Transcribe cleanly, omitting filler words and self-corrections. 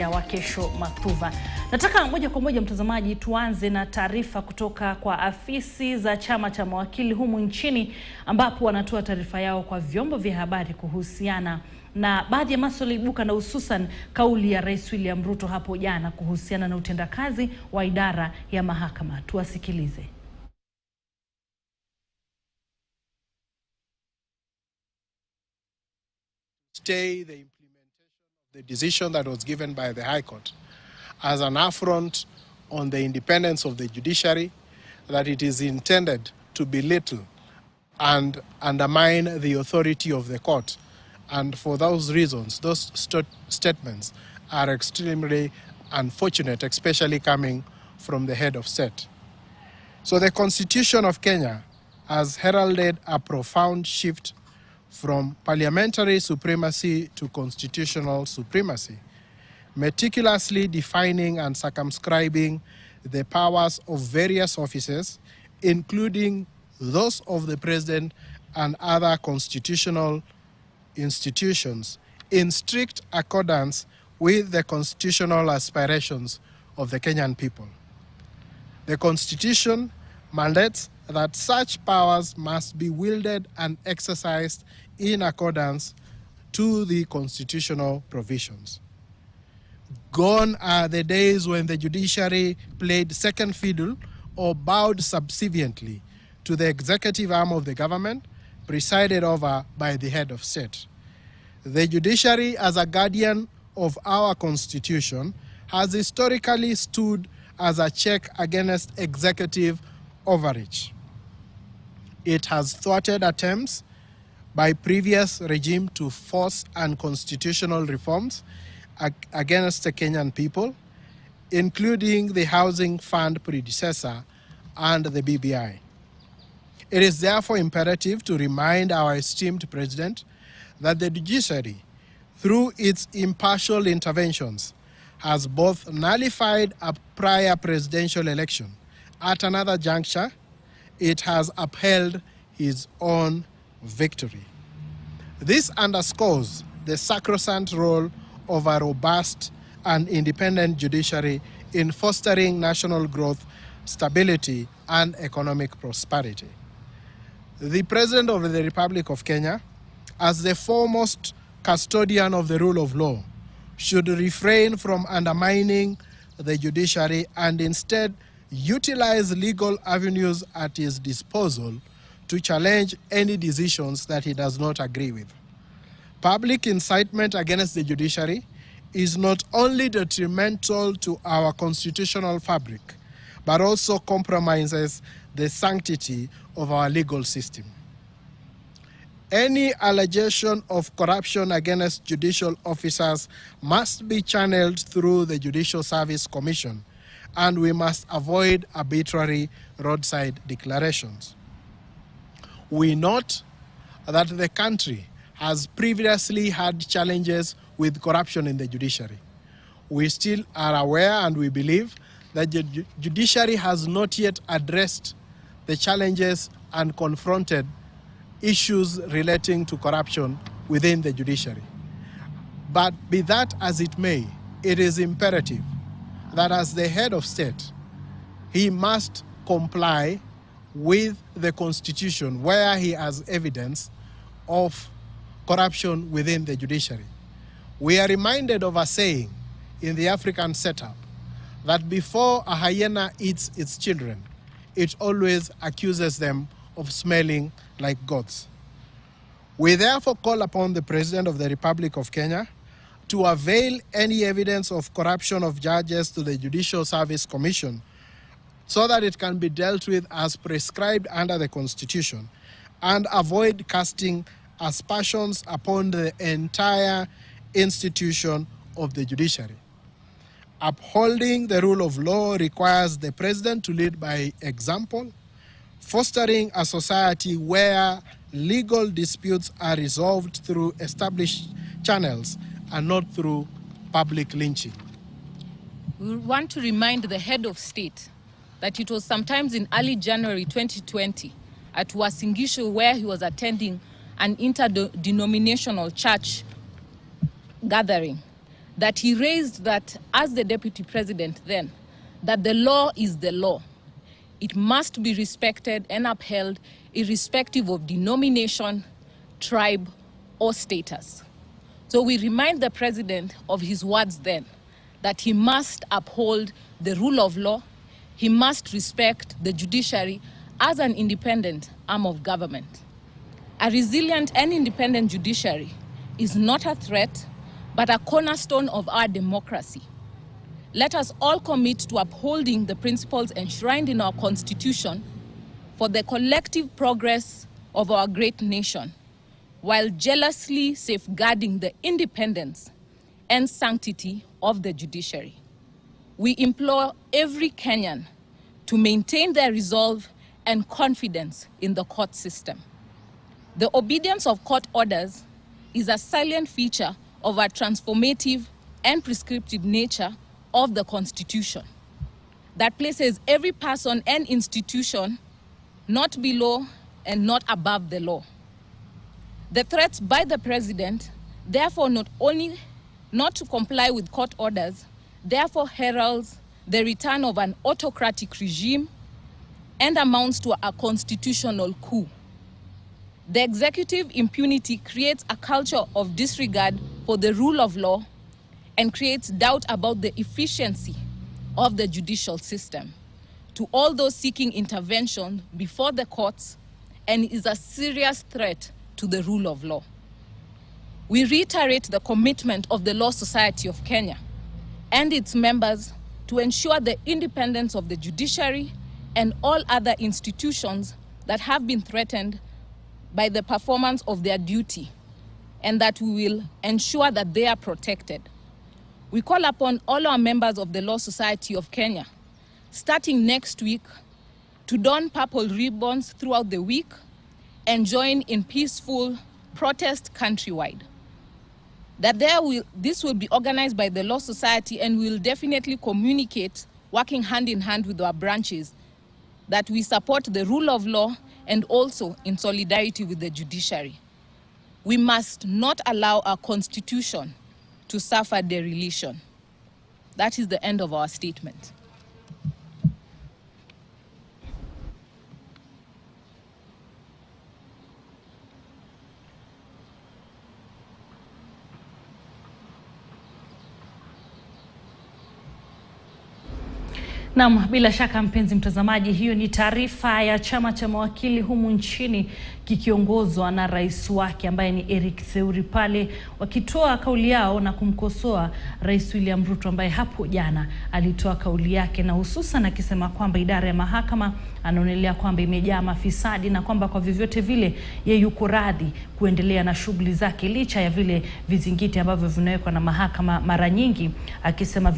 ya Wakesho Mathuva. Nataka moja kwa moja mtazamaji tuanze na taarifa kutoka kwa afisi za chama cha mawakili humu nchini, ambapo wanatoa taarifa yao kwa vyombo vya habari kuhusiana na baadhi ya masuala ibuka, na hususan kauli ya Rais William Ruto hapo jana kuhusiana na utendakazi wa idara ya mahakama. Tuwasikilize. Stay the the decision that was given by the High Court as an affront on the independence of the judiciary, that it is intended to belittle and undermine the authority of the court. And for those reasons, those statements are extremely unfortunate, especially coming from the head of state. So the Constitution of Kenya has heralded a profound shift from parliamentary supremacy to constitutional supremacy, meticulously defining and circumscribing the powers of various offices, including those of the president and other constitutional institutions, in strict accordance with the constitutional aspirations of the Kenyan people. The Constitution mandates that such powers must be wielded and exercised in accordance to the constitutional provisions. Gone are the days when the judiciary played second fiddle or bowed subserviently to the executive arm of the government, presided over by the head of state. The judiciary, as a guardian of our constitution, has historically stood as a check against executive overreach. It has thwarted attempts by previous regime to force unconstitutional reforms against the Kenyan people, including the Housing Fund predecessor and the BBI. It is therefore imperative to remind our esteemed president that the judiciary, through its impartial interventions, has both nullified a prior presidential election. At another juncture, it has upheld his own victory. This underscores the sacrosanct role of a robust and independent judiciary in fostering national growth, stability, and economic prosperity. The President of the Republic of Kenya, as the foremost custodian of the rule of law, should refrain from undermining the judiciary and instead utilize legal avenues at his disposal to challenge any decisions that he does not agree with. Public incitement against the judiciary is not only detrimental to our constitutional fabric, but also compromises the sanctity of our legal system. Any allegation of corruption against judicial officers must be channeled through the Judicial Service Commission, and we must avoid arbitrary roadside declarations. We note that the country has previously had challenges with corruption in the judiciary. We still are aware and we believe that the judiciary has not yet addressed the challenges and confronted issues relating to corruption within the judiciary. But be that as it may, it is imperative that as the head of state, he must comply with the Constitution where he has evidence of corruption within the judiciary. We are reminded of a saying in the African setup that before a hyena eats its children, it always accuses them of smelling like goats. We therefore call upon the President of the Republic of Kenya to avail any evidence of corruption of judges to the Judicial Service Commission so that it can be dealt with as prescribed under the Constitution, and avoid casting aspersions upon the entire institution of the judiciary. Upholding the rule of law requires the President to lead by example, fostering a society where legal disputes are resolved through established channels and not through public lynching. We want to remind the head of state that it was sometimes in early January 2020 at Wasingishu, where he was attending an interdenominational church gathering, that he raised that as the deputy president then, that the law is the law. It must be respected and upheld irrespective of denomination, tribe, or status. So we remind the president of his words then, that he must uphold the rule of law, he must respect the judiciary as an independent arm of government. A resilient and independent judiciary is not a threat, but a cornerstone of our democracy. Let us all commit to upholding the principles enshrined in our Constitution for the collective progress of our great nation, while jealously safeguarding the independence and sanctity of the judiciary. We implore every Kenyan to maintain their resolve and confidence in the court system. The obedience of court orders is a salient feature of our transformative and prescriptive nature of the Constitution that places every person and institution not below and not above the law. The threats by the president, therefore, not only not to comply with court orders, therefore heralds the return of an autocratic regime and amounts to a constitutional coup. The executive impunity creates a culture of disregard for the rule of law and creates doubt about the efficiency of the judicial system to all those seeking intervention before the courts, and is a serious threat to the rule of law. We reiterate the commitment of the Law Society of Kenya and its members to ensure the independence of the judiciary and all other institutions that have been threatened by the performance of their duty, and that we will ensure that they are protected. We call upon all our members of the Law Society of Kenya, starting next week, to don purple ribbons throughout the week and join in peaceful protest countrywide. This will be organized by the Law Society, and we will definitely communicate, working hand in hand with our branches, that we support the rule of law and also in solidarity with the judiciary. We must not allow our Constitution to suffer dereliction. That is the end of our statement. Naam, bila shaka mpenzi mtazamaji, hiyo ni taarifa ya chama cha mawakili humu nchini kikiongozwa na rais wake ambaye ni Eric Theuri, pale wakitoa kauli yao na kumkosoa Rais William Ruto ambaye hapo jana alitoa kauli yake, na hususan akisema kwamba idara ya mahakama anaonelea kwamba imejaa mafisadi na kwamba kwa vyovyote vile yeye yuko radhi kuendelea na shughuli zake licha ya vile vizingiti ambavyo vinawekwa na mahakama mara nyingi, akisema